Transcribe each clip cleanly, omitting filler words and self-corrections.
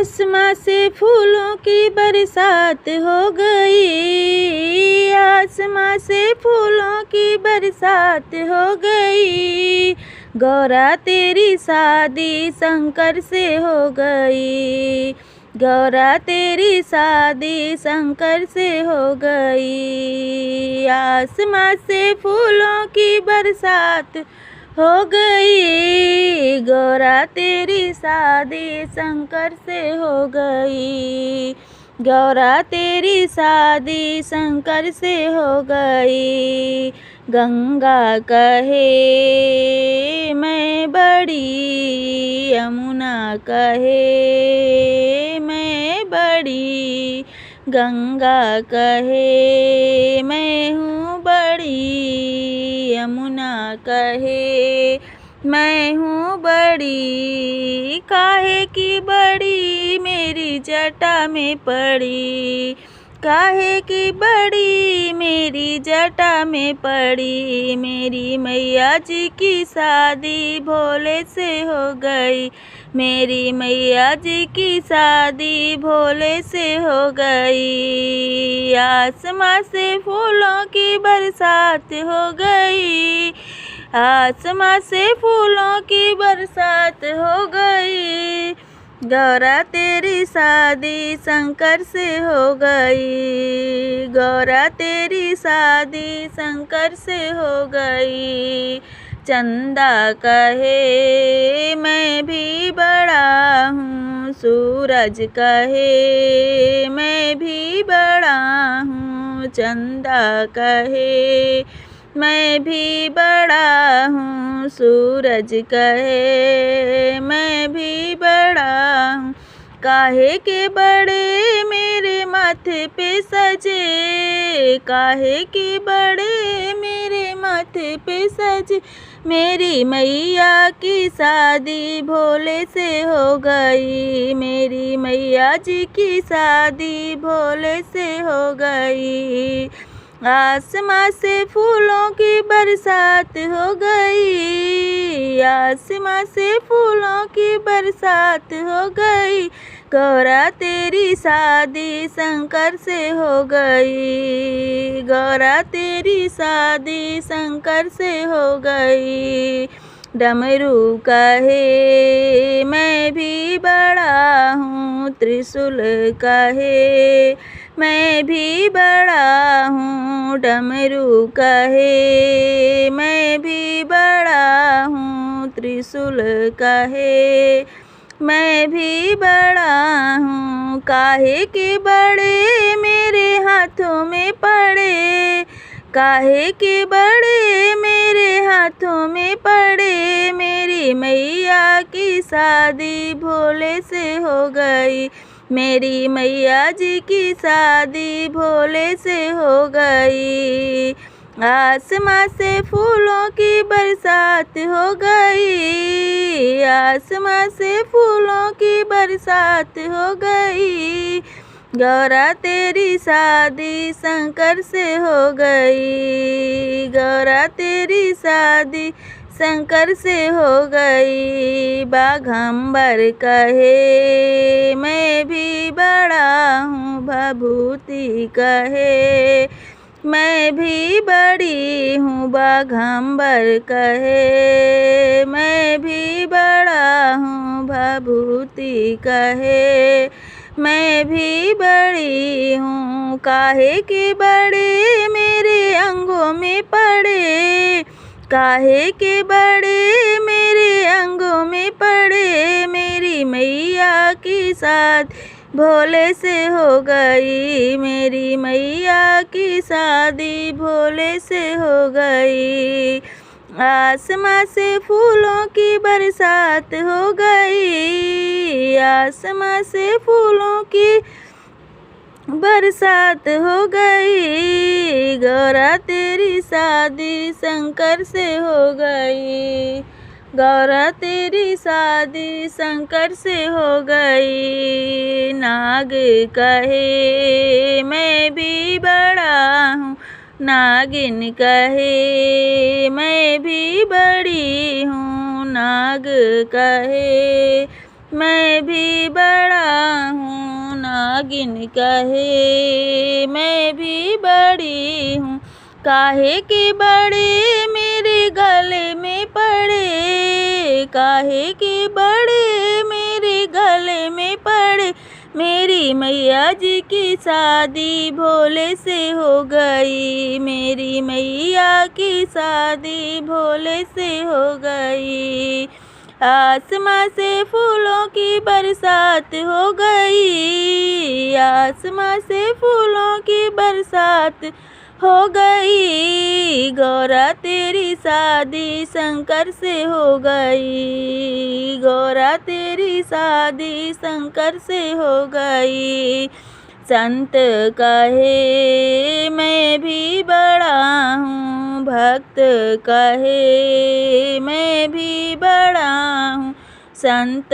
आसमां से फूलों की बरसात हो गई, आसमां से फूलों की बरसात हो गई। गौरा तेरी शादी शंकर से हो गई, गौरा तेरी शादी शंकर से हो गई। आसमां से फूलों की बरसात हो गई, गौरा तेरी शादी शंकर से हो गई, गौरा तेरी शादी शंकर से हो गई। गंगा कहे मैं बड़ी, यमुना कहे मैं बड़ी, गंगा कहे मैं हूँ बड़ी, यमुना कहे मैं हूँ बड़ी। काहे की बड़ी मेरी जटा में पड़ी, काहे की बड़ी मेरी जटा में पड़ी। मेरी मैया जी की शादी भोले से हो गई, मेरी मैया जी की शादी भोले से हो गई। आसमां से फूलों की बरसात हो गई, आसमां से फूलों की बरसात हो गई। गौरा तेरी शादी शंकर से हो गई, गौरा तेरी शादी शंकर से हो गई। चंदा कहे मैं भी बड़ा हूँ, सूरज कहे मैं भी बड़ा हूँ, चंदा कहे मैं भी बड़ा हूँ, सूरज कहे मैं भी बड़ा हूँ। काहे के बड़े मेरे माथे पे सजे, काहे के बड़े मेरे माथे पे सजे। मेरी मैया की शादी भोले से हो गई, मेरी मैया जी की शादी भोले से हो गई। आसमां से फूलों की बरसात हो गई, आसमां से फूलों की बरसात हो गई। गौरा तेरी शादी शंकर से हो गई, गौरा तेरी शादी शंकर से हो गई। डमरू कहे मैं भी बड़ा हूँ, त्रिशूल कहे मैं भी बड़ा हूँ, डमरू कहे मैं भी बड़ा हूँ, त्रिशूल कहे मैं भी बड़ा हूँ। काहे के बड़े मेरे हाथों में पड़े, काहे के बड़े मेरे हाथों में पड़े। मेरी मैया की शादी भोले से हो गई, मेरी मैया जी की शादी भोले से हो गई। आसमां से फूलों की बरसात हो गई, आसमां से फूलों की बरसात हो गई। गौरा तेरी शादी शंकर से हो गई, गौरा तेरी शादी शंकर से हो गई। बाघंबर कहे मैं भी बड़ा हूँ, भभूति कहे मैं भी बड़ी हूँ, बाघंबर कहे मैं भी बड़ा हूँ, भभूति कहे मैं भी बड़ी हूँ। काहे के बड़े मेरे अंगों में पड़े, काहे के बड़े मेरे अंगों में पड़े। मेरी मैया की शादी भोले से हो गई, मेरी मैया की शादी भोले से हो गई। आसमां से फूलों की बरसात हो गई, आसमां से फूलों की बरसात हो गई। गौरा तेरी शादी शंकर से हो गई, गौरा तेरी शादी शंकर से हो गई। नाग कहे मैं भी बड़ा हूँ, नागिन कहे मैं भी बड़ी हूँ, नाग कहे मैं भी बड़ा हूँ। नागिन कहे मैं भी बड़ी हूँ। काहे के बड़े मेरे गले में पड़े, काहे के बड़े मेरे गले में पड़े। मेरी मैया जी की शादी भोले से हो गई, मेरी मैया की शादी भोले से हो गई। आसमां से फूलों की बरसात हो गई, आसमां से फूलों की बरसात हो गई। गौरा तेरी शादी शंकर से हो गई, गौरा तेरी शादी शंकर से हो गई। संत कहे मैं भी बड़ा हूँ, भक्त कहे मैं भी बड़ा हूँ। संत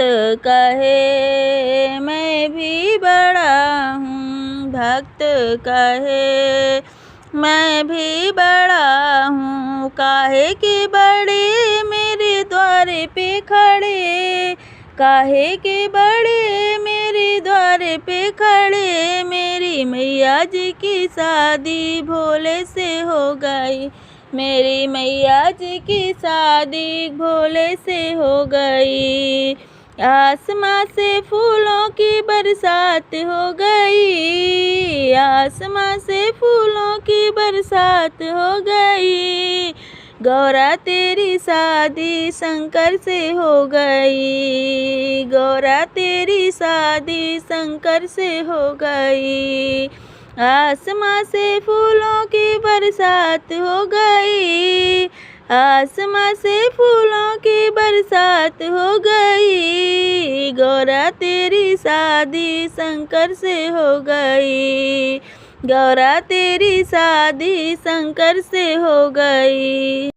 कहे मैं भी बड़ा हूँ, भक्त कहे मैं भी बड़ा हूँ। काहे के बड़े मेरे द्वारे पे खड़े, काहे के बड़े मेरे द्वारे पे खड़े। मेरी मैया जी की शादी भोले से हो गई, मेरी मैया जी की शादी भोले से हो गई। आसमां से फूलों की बरसात हो गई, आसमां से फूलों की बरसात हो गई। गौरा तेरी शादी शंकर से हो गई, गौरा तेरी शादी शंकर से हो गई। आसमां से फूलों की बरसात हो गई, आसमां से फूलों की बरसात हो गई। गौरा तेरी शादी शंकर से हो गई, गौरा तेरी शादी शंकर से हो गई।